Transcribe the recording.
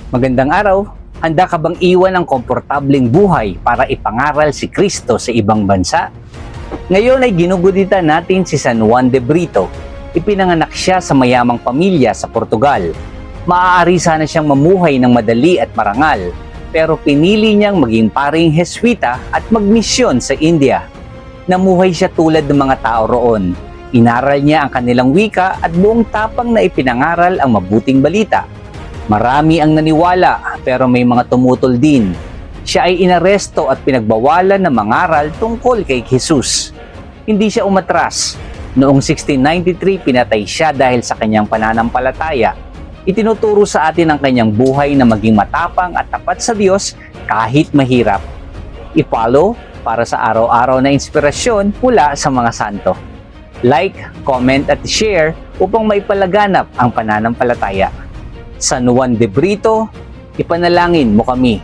Magandang araw! Handa ka bang iwan ang komportableng buhay para ipangaral si Kristo sa ibang bansa? Ngayon ay ginuguditan natin si San Juan de Brito. Ipinanganak siya sa mayamang pamilya sa Portugal. Maaari sana siyang mamuhay ng madali at marangal, pero pinili niyang maging paring Heswita at magmisyon sa India. Namuhay siya tulad ng mga tao roon. Inaral niya ang kanilang wika at buong tapang na ipinangaral ang mabuting balita. Marami ang naniwala pero may mga tumutol din. Siya ay inaresto at pinagbawalan na mangaral tungkol kay Jesus. Hindi siya umatras. Noong 1693 pinatay siya dahil sa kanyang pananampalataya. Itinuturo sa atin ang kanyang buhay na maging matapang at tapat sa Diyos kahit mahirap. I-follow para sa araw-araw na inspirasyon mula sa mga santo. Like, comment at share upang maipalaganap ang pananampalataya. San Juan de Brito, ipanalangin mo kami.